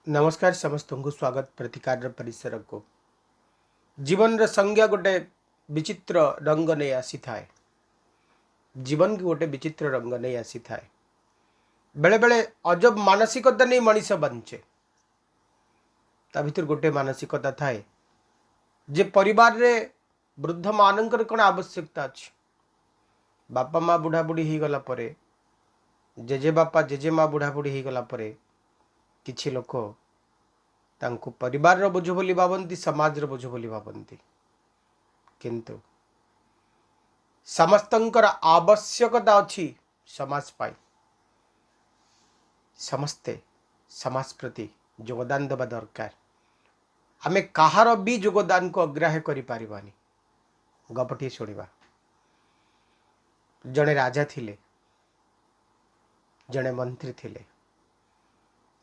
नमस्कार समस्त को स्वागत प्रतिकार परिसर को जीवन र संज्ञा गोटे विचित्र रंग नहीं आसी थाए। जीवन की गोटे विचित्र रंग नहीं आसी थाए। बेले बेले अजब मानसिकता नहीं मनीष बंचे। ता भीतर गोटे मानसिकता थाए जे परिवार रे वृद्ध मानकर कौन आवश्यकता अच्छी। बापा माँ बुढ़ा बुढ़ी हो गला परे, जेजे बापा जेजे माँ बुढ़ा बुढ़ी हो गला परे किछि लोक तांको परिवार रो बोझ बोली भावती, समाज रो बोझ बोली भावती। किंतु समस्तंकर आवश्यकता अच्छी समाज पाई। समस्ते समाज प्रति योगदान देवा दरकार। आमे कहार भी योगदान को अग्राह्य करि परिबानी। गपटी शुणिबा। जड़े राजा थिले, जड़े मंत्री थिले।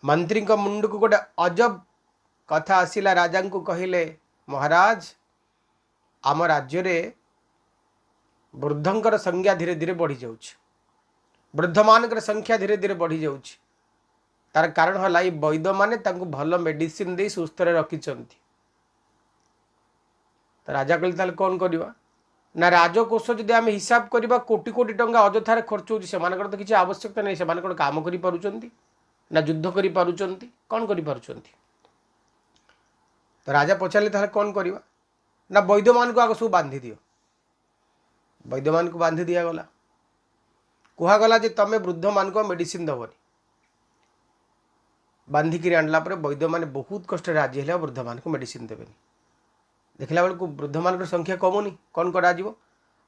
मंत्री को मुंड को गोटे अजब कथा आसिला। राजा को कहिले, महाराज आम राज्य रे वृद्धंकर संख्या धीरे धीरे बढ़ी जाउछ। वृद्ध मानकर संख्या धीरे धीरे बढ़ी जाउछ। तार कारण हला ई वैद्य माने तांको भल मेडिसिन दे सुस्थ रे रखिचंती। तो राजा कहले ताले कोन करबा ना, राजकोष जदि आम हिसाब करबा कोटी कोटी टंका अजथारे खर्च होउछ। सेमानकर तो किछि आवश्यकता नै। सेमान कोन काम करि पारुचंती ना युद्ध करि पारुचंती, कोन करि पारुचंती। तो राजा पचारे ताले कोन करबा ना, वैद्य मान को आग सब बांधी दियो। वैद्य मान को बांधी दिया गला। कहगला जे तमे वृद्ध मान को मेडिसिन दबनी। बांधिकी आणला पर वैद्य माने बहुत कष्ट राजी हेले वृद्ध मान को मेडिसिन देवेनी। देखला बेलू वृद्ध मान संख्या कमुनी। कौन करा जीवो?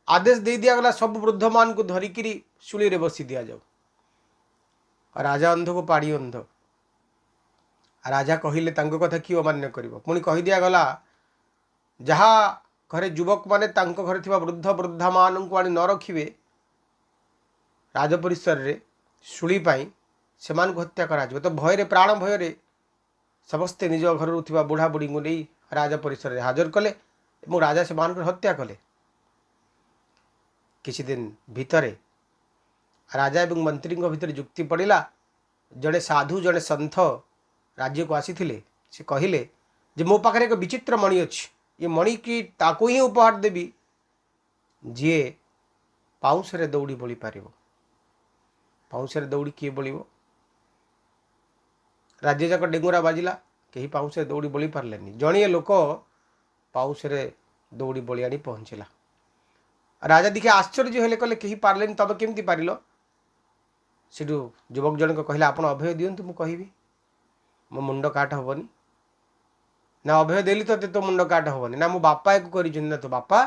आदेश दे दिया गला सब वृद्ध मान को धरिकी शुली रे बसी दिया जाओ। राजा अंध को पाड़ी अंध। राजा कहिले तांको कथा कि अमान्य करिवो। पुणी कहि दिया गला, जहा घरे युवक माने तांको घरे थिबा वृद्ध वृद्धा मान को आनी न रखिबे राज परिसर रे शुली पाई सेमान को हत्या करा जिवो। तो भय प्राण भय समस्ते निज घर थिबा बुढ़ा बुढ़ी को नहीं राजा परिसर रे हाजर कले और राजा से मान हत्या कले। किछि दिन भितरे राजा एवं मंत्री भितर जुक्ति पड़िला। जड़े साधु जड़े संत राज्य को आसीथिले। से कहिले जे मो पाखरे एक विचित्र मणि अछि। ये मणि की ताको ही उपहार देवी जी पाउंस रे दौड़ी बोली पारिबो। पाउंस रे दौड़ी किए बोलिबो? राज्य जाक डेंगुरा बाजिला, कहीं पाउंस रे दौड़ी बोली पार्लेनी। जणिए लोक पाउंस रे दौड़ी बोली आनी पहुँचला। राजा देखिए आश्चर्य हेले, कहले कहीं पार्लेनी, तबे केमती पारिल? सेठू युवक जनक कहला, आपण अभय दियंतु मु कहिबी। मो मुंड काट हबनी ना, अभय देली तो मुंड काट हबनी ना। मो बापा एक करिछन ना, तो बापा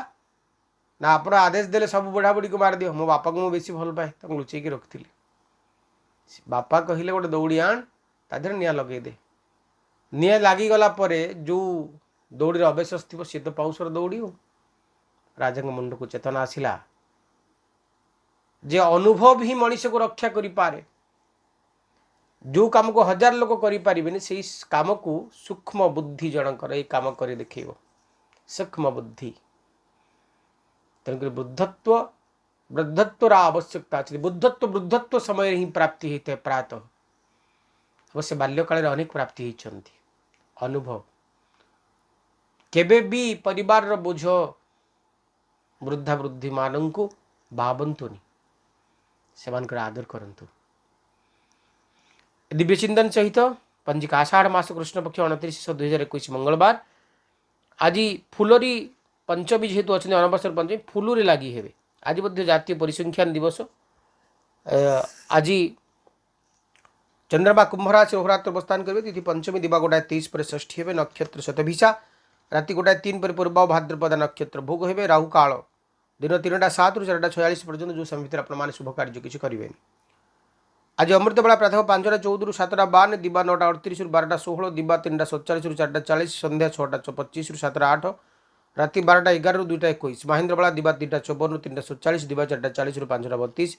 ना आपण आदेश देले सब बुढ़ा बुढ़ी को मार दियो। मो बापा को मु बेसी भल पाए, ताको लुचेई के रखथिली। बापा कहिले गोटे दौड़ी आण, ता देहरे निया लगे दे। निया लागी गला परे जो दौड़ी अवशेष थी सी तो पाउसर दौड़ी हो। राजा मुंड को चेतना आसिला जे अनुभव ही मनीष को रक्षा करि पारे। जो काम को हजार लोक करि परिबेनी सेही काम को सूक्ष्म बुद्धि जनकर ए काम करि देखिबो। सूक्ष्म बुद्धि तेणुकर वृद्धत्वर आवश्यकता अच्छी। वृद्धत्व समय ही प्राप्ति होता है। प्रातः अवश्य बाल्यकाल अनेक प्राप्ति होती। अनुभव केबे भी परिवार रो बोझ वृद्धा वृद्धि मान को भावंतुनि, सेमानकर आदर करंतु। दिव्य चिंतन सहित पंजिका आषाढ़ मास कृष्ण पक्ष 29/2021 मंगलवार। आज फुलरी पंचमी जेहेतु अच्छे अनवसर पंचमी फुलुरी लगी हे। आज जातीय परिसंख्यान दिवस। आज चंद्रमा कुंभ राशि अहोरात्र अवस्थान करेंगे। तिथि पंचमी दिवा 23 पर षष्ठी हे। नक्षत्र शतभिषा राति 3 पर पूर्व भाद्रपद नक्षत्र भोग हे। राहु काल दिन 3टा 7 ରୁ 4ଟା 46 पर्यंत जो समय भितर आपण शुभ कार्य किसी करेंगे। आज अमृत बेला प्रातः 5ଟା 14 ରୁ 7ଟା 52, दिवा 9ଟା 38 ରୁ 12ଟା 16, दिवा 3ଟା 47 ରୁ 4ଟା 40, संध्या 6ଟା 25 ରୁ 7ଟା 8, राति 12ଟା 11 ରୁ 2ଟା 21, महेंद्र बेला दिवा 2ଟା 54 ରୁ 3ଟା 47, दिवा 4ଟା 40 ରୁ 5ଟା 32,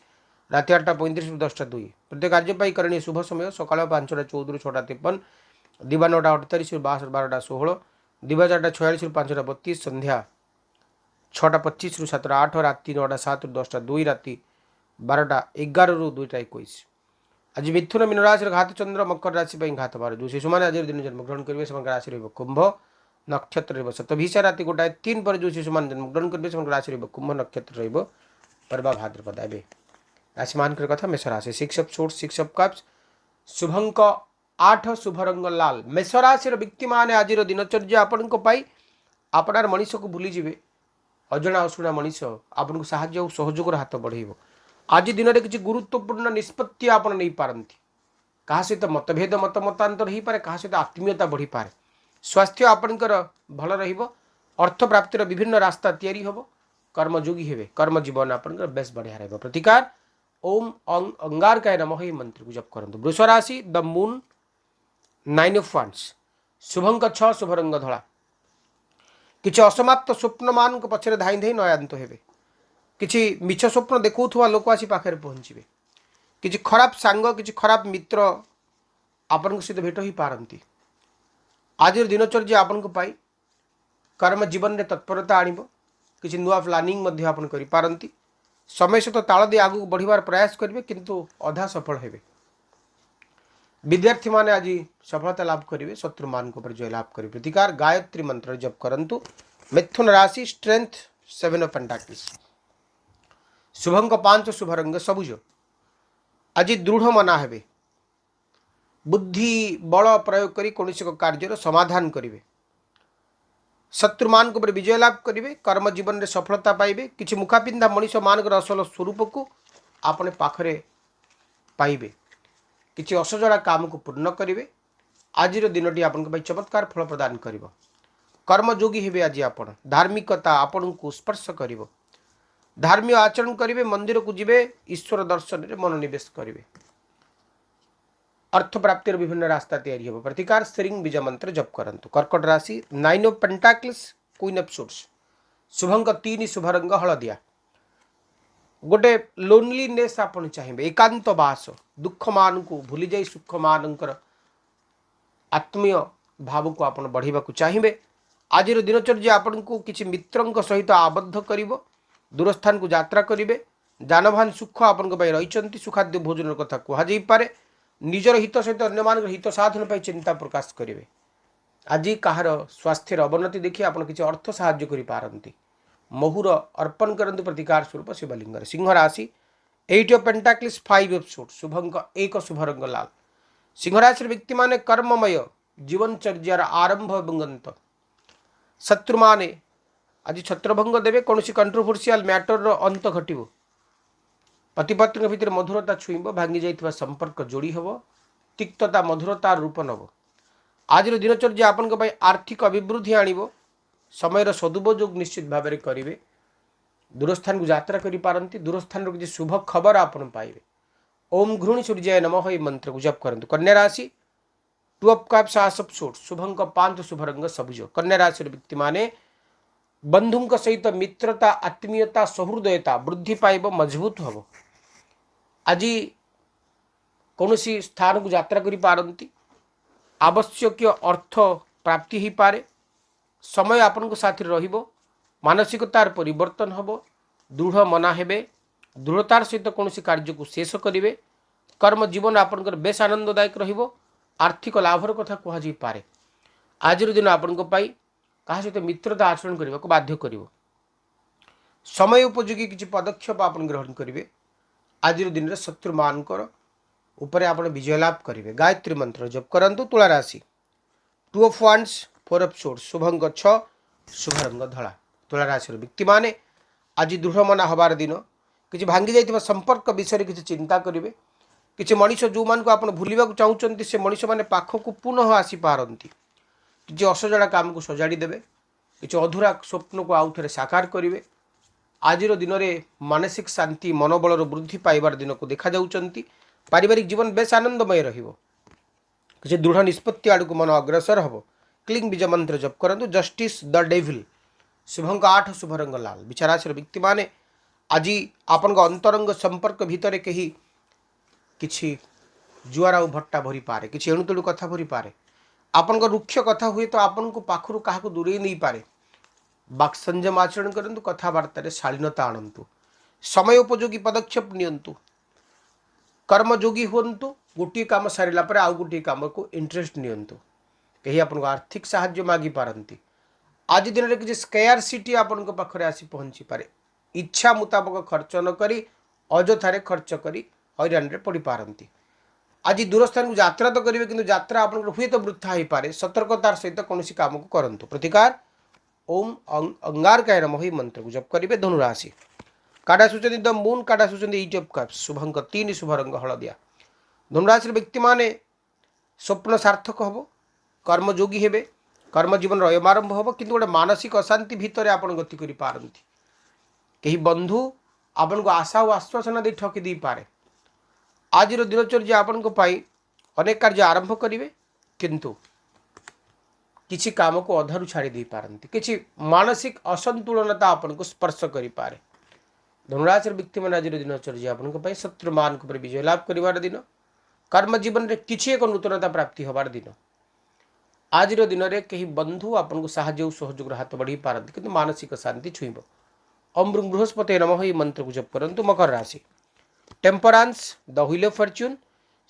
राति 8ଟା 35 ରୁ 10ଟା 2। प्रत्येक कार्य करणीय शुभ समय सकाळ 5ଟା 14 ରୁ 6ଟା 53, दिवा 9ଟା 48 ରୁ 12ଟା 16, दिवा 4ଟା 46 ରୁ 5ଟା 32, संध्या 6ଟା 25 ରୁ 7ଟା 8, राति 9ଟା 7 ରୁ 10ଟା 2, राति 12ଟା 11 ରୁ 2ଟା 21। आज मिथुन मीन राशि घात चंद्र मकर राशि घात बार जो शिशु मैंने आज दिन जन्म ग्रहण करेंगे से राशि रही कुंभ नक्षत्र रतभिषा राति 1:03 पर जो शिशु मैंने जन्म ग्रहण करेंगे से राशि रही कुंभ नक्षत्र रवा भाद्रपद ए राशि मान कथा मेष राशि 6 ऑफ सोर्स 6 ऑफ कप्स शुभंक 8 शुभ रंग लाल मेष राशि व्यक्ति मैंने आज दिनचर्या आपण आपणार मनीष को भूलीजे अजणा अशुणा मनीष आपन को साहाय्य और सहयोग हाथ बढ़ेब आज दिन में किसी गुरुत्वपूर्ण निष्पत्ति आप नहीं पारती क्या सहित मतभेद मत मतांतर हो पाए क्या सहित आत्मीयता बढ़ी पाए स्वास्थ्य आपणकर भल अर्थ प्राप्तिर विभिन्न रास्ता तैयारी हम कर्मयोगी हे कर्म जीवन आपंकर बेस बढ़िया रहा प्रतिकार ओम अंगारकाय नमः ही मंत्र को जप करूँ वृष राशि द मून 9 ऑफ वांड्स शुभंक 6 शुभ रंग धला किसी असमाप्त स्वप्न मान पछरे धाई धाई नयान्त हेबे किसी मिछ स्वप्न देखुवा लोक आसी पाखे पहुँचे किसी खराब सांग किसी खराब मित्र आपण सहित भेट हो पारती आज दिनचर्या आपण कर्म जीवन में तत्परता आण किसी नुआ प्लानिंग आपण करि समय सहित ताल दे आगू बढ़िबार प्रयास करेंगे किंतु अधा सफल हेबे विद्यार्थी माने आज सफलता लाभ करेंगे शत्रु मान जय लाभ करेंगे प्रतिकार गायत्री मंत्र जप करंतु मिथुन राशि स्ट्रेंथ 7 ऑफ पेंटाकल्स शुभंक 5 शुभ रंग सबुज आज दृढ़ मना हेबे बुद्धि बल प्रयोग करी कौन कार्य समाधान करेंगे शत्रु मान विजय लाभ करेंगे कर्म जीवन में सफलता पाइबे किसी मुखापिंधा मनीष मान असल स्वरूप को आपने पाखरे पाइबे किसी असजड़ा काम को पूर्ण करेंगे आज दिन आपण चमत्कार फल प्रदान कर कर्मयोगी हेबे आज आपण धार्मिकता आपण को स्पर्श कर धार्मिक आचरण करेंगे मंदिर को जीवे ईश्वर दर्शन में मनोनिवेश करेंगे अर्थ प्राप्तिर विभिन्न रास्ता तैयारी हो प्रतिकार श्रींग बीज मंत्र जप करंतु कर्कट राशि 9 of pentacles queen of swords शुभंक 3 शुभ रंग हलदिया गोटे लोनलीनेस आपण चाहिए एकांत बास दुख मान को भूली जाई सुख मानकर आत्मीय भाव को आपण बढ़ावा चाहिए आज दिनचर्या आपण को किसी मित्रों सहित आबद्ध कर दूरस्थान को यात्रा करेंगे जानवाहन सुख आपण रही सुखाद्य भोजन कथा कहुपे निजर हित सहित अन्य मान हित साधन पर चिंता प्रकाश करेंगे आज कहार स्वास्थ्य अवनति देखिए आप किसी अर्थ साहाय्य करें महुर अर्पण करंतु प्रतिकार स्वरूप शिवलिंग सिंह राशि 8 ऑफ पेंटाकल्स 5 ऑफ सोर्स शुभंक 1 शुभ रंग लाल सिंह राशि व्यक्ति माने कर्ममय जीवनचर्यार आरंभ एवं अंत शत्रु माने आज छत्रभंग देवे कौन कंट्रोवर्शियल मैटर अंत घटव पतिपत्नी भितर मधुरता छुईब भांगी जाइथिबा संपर्क जोड़ी हब तिक्तता मधुरता रूप नब आज दिनचर्या आपण आर्थिक अभिवृद्धि आणिब समय सदुपयोग निश्चित भाव में करेंगे दूरस्थान को यात्रा करि दूरस्थान किसी शुभ खबर आपण पाइबे ओम घृणी सूर्याय नमः ये मंत्र को जप करंतु कन्या राशि 2 ऑफ कप्स 8 ऑफ सोर्स शुभंक 5 शुभ रंग सबुज कन्या राशि व्यक्ति माने बंधुं सहित मित्रता आत्मीयता सहृदयता वृद्धि पाइब मजबूत हम आज कौन स्थान को यात्रा करि पारंती आवश्यक अर्थ प्राप्ति हो पारे समय आपण को साथी रहिबो मानसिकतार परिवर्तन हम दृढ़ मना हेबे दृढ़तार सहित कौन कार्य को शेष करेंगे कर्म जीवन आपंकर बेस आनंददायक रहिबो आर्थिक लाभर कथा कहुई पारे आज दिन आपण क्या सहित मित्रता आचरण करने को बाध्य कर समय उपयोगी किसी पदक्षेप आप ग्रहण करेंगे आज दिन में शत्रु मानकर उपरे आप विजय लाभ करेंगे गायत्री मंत्र जप करंतु तुला राशि 2 ऑफ वांड्स 4 ऑफ सोर्स शुभंक 6 शुभ रंग धला तुला राशि व्यक्ति माने आज दृढ़ मना हबार दिन किसी भांगी जाइथिबा संपर्क विषय किसी चिंता करेंगे किसी मनीष जो मान को आप भूलवा चाहते से मनीष मैंने पाखक पुनः आसी पारती किसी असजड़ा काम को सजाड़ी देवे किसी अधूरा स्वप्न को आउ थे साकार करेंगे आज दिन में मानसिक शांति मनोबल वृद्धि पाइबार दिन को देखा जाउचंती पारिवारिक जीवन बेस आनंदमय रहिबो किसी दृढ़ निष्पत्ति आड़ को मन अग्रसर हम क्लिंग बीज मंत्र जप करंतु जस्टिस द डेविल शुभंक 8 शुभ रंग लाल विचाराशर व्यक्ति माने आज आपण अंतरंग संपर्क भितर कहीं किछि जुआर आउ भट्टा भरी पारे किछि एणुतेणु कथा भरी पारे आपण रुक्ष कथा हुए तो आपण को पाखरु काहाको दूरे नहीं पारे बाक संयम आचरण करंतु कथबार्तार शालीनता आणंतु समय उपयोगी पदक्षेप नियंतु कर्मयोगी हुंतु गोटे कम सारा पर आउ गोटे कम को इंटरेस्ट नियंतु कहीं आपको आर्थिक साहाय्य मागी पारती आज दिन में किसी स्केयरसिटी आपण पाखे आसी पहुँची पारे इच्छा मुताबक खर्च न करी अजथारे खर्च करी हैरान रे पड़ी पारती आज दूर स्थान को यात्रा तो करेंगे किंतु यात्रा आप हुए तो वृथा हो पारे सतर्कतार सहित कौन काम को करंतु प्रतिकार ओम अंगारकाय नमः ही मंत्र को जप करेंगे धनुराशि काटा सूचना द मून काटा सूचना 8 ऑफ कप्स शुभंक 3 शुभ रंग हलदिया धनुराशि व्यक्ति माने स्वप्न सार्थक हम कर्मयोगी हेबे कर्म जीवन अयमारंभ हम किंतु गोटे मानसिक अशांति भितर आपन गति करि पारंती कहीं बंधु आपन को आशा और आश्वासन दे ठकी दे पारे आज दिनचर्या आपण अनेक कार्य आरंभ करेंगे किंतु किसी काम को अधारू छाड़ी दे पारती किसी मानसिक असंतुलनता आपण को स्पर्श करि पारे धनुराशि व्यक्ति मैंने आज दिनचर्या आपण शत्रु मान विजय लाभ कर दिन कर्म जीवन में किसी एक नूतनता प्राप्ति हबार दिन आज दिन में कहीं बंधु आपन को साहाय्य सहयोग हाथ बढ़ी पारती किंतु मानसिक शांति छुईब ओम बृहस्पति नमः ये मंत्र को जप करंतु मकर राशि टेम्परांस द व्हील ऑफ फॉर्च्यून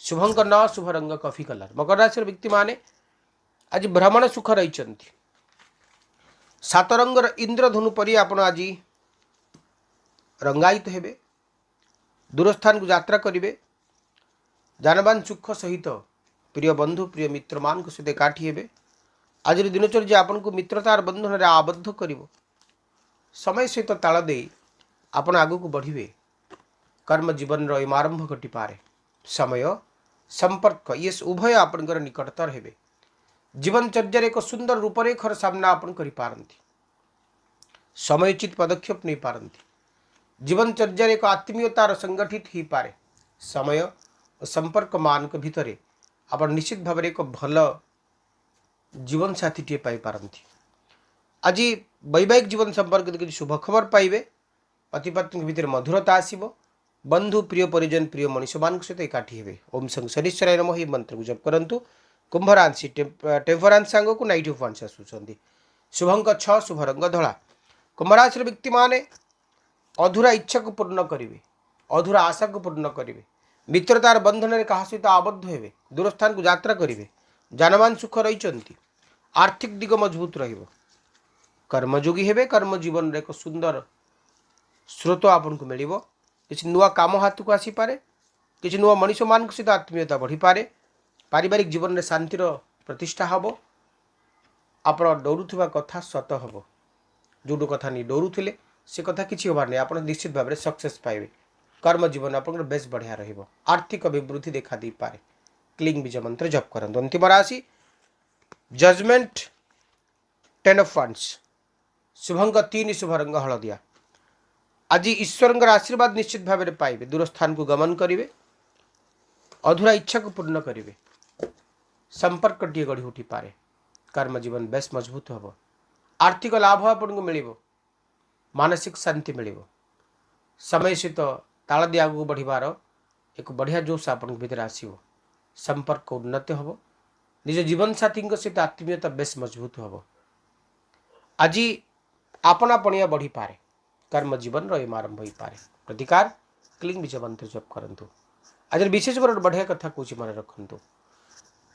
शुभंक 9 शुभ रंग कॉफी कलर मकर राशि व्यक्ति माने आज भ्रमण सुख रही सात रंगर इंद्रधनु परी आपण आज रंगायित हेबे दूरस्थान को यात्रा करेंगे जानबान सुख सहित प्रिय बंधु प्रिय मित्र मान सहित एकाठी हेबे आज दिनचर्या आपन को मित्रतार बंधन में आबद्ध करिवो समय सहित ताल दे आपण आगु को बढ़िबे कर्म जीवन रमारंभ घटी पारे समय संपर्क ये उभय आपणकर निकटतर हेबे जीवनचर्या एक सुंदर रूपरेखर सामना आपण करि पारंती समयोचित पदक्षेप नहीं पारंती जीवनचर्या एक आत्मीयतार संगठित ही पारे समय और संपर्क मान भितर आप निश्चित भाव एक भल जीवन साथी टे पाई पारंती आज वैवाहिक जीवन संपर्क किसी शुभ खबर पाइबे पति पत्नी भितर मधुरता आसीबो बंधु प्रिय परिजन प्रिय मनीष मान सहित एकाठी हेबे ओम संग शनिश्चराय नमः ये मंत्र को जप करंतु कुंभ राशि टेम्परांस सांग को नाइट ऑफ वांस आसुचंदी शुभंक 6 शुभ रंग धला कुंभ राशि व्यक्ति माने अधूरा इच्छा को पूर्ण करेंगे अधूरा आशा को पूर्ण करेंगे मित्रतार बंधन में क्या सहित आबद्ध हेबे दूरस्थान को यात्रा करेंगे जानवान सुख रही आर्थिक दिग मजबूत रहिबो कर्मयोगी हेबे कर्म जीवन रे एक सुंदर स्रोत आपन को मिलिबो किसी नुआ काम हाथ को आसी पारे किसी नुआ मनीष मान सहित आत्मीयता बढ़ी पारे पारिवारिक जीवन में शांतिर प्रतिष्ठा हम आप डरुवा कथा सत हम जो कथा नहीं डरुले से कथा किसी हबार नहीं आप निश्चित भाव में सक्सेस पाइबे कर्म जीवन आप बेस बढ़िया रहिबो आर्थिक अभिवृद्धि देखा दी पारे क्लीन बीज मंत्र जप करंतु अंतिम राशि जजमेंट 10 ऑफ वांड्स शुभंक 3 शुभ रंग हलदिया आज ईश्वर आशीर्वाद निश्चित भाव में पाइबे दूरस्थान को गमन करेंगे अधूरा इच्छा को पूर्ण करेंगे संपर्क टी गढ़ी उठी पारे कर्म जीवन बेस मजबूत हम आर्थिक लाभ आपको मिल मानसिक शांति मिल समय सहित ताल दी आगू बढ़िबार एक बढ़िया जोश आप भीतर आसो संपर्क उन्नति हम निज जीवन साथी सहित आत्मीयता बेस मजबूत हम आज आपणापणिया बढ़ी पारे कर्म जीवन रमारंभ हो पारे प्रतिकार क्लीन बीज मंत्र जप करंतु आज विशेष कर बढ़िया कथा कौच मन रखु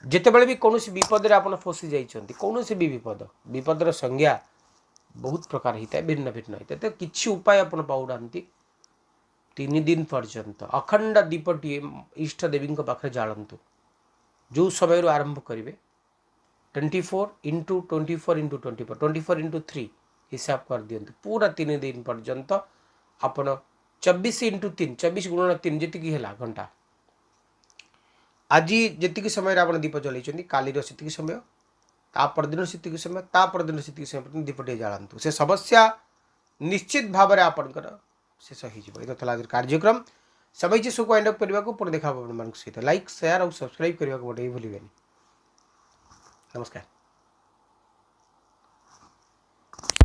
जिते बड़े भी कौन विपद आप फसी जाइए कौन भी विपद विपदर संज्ञा बहुत प्रकार होता है भिन्न भिन्न होता है तो किसी उपाय आप पाऊना 3 दिन पर्यंत अखंड दीपटी इष्ट देवी पाखे जालतु जो समय आरंभ करेंगे 24x24x24 हिसाब कर दिंतु पूरा 3 दिन पर्यंत आपण 24x3 24 गुणन 3 जी घंटा आज जी समय आप दीप जलैं कालीर से समय तापरदिन से समय तापरदिन से समय दीपटे जालतु से समस्या निश्चित भाव में आपणकर शेष हो कार्यक्रम समय शो को एंड अप करने को पुनः देखा सहित लाइक शेयर और सब्सक्राइब करने को भूलें नमस्कार।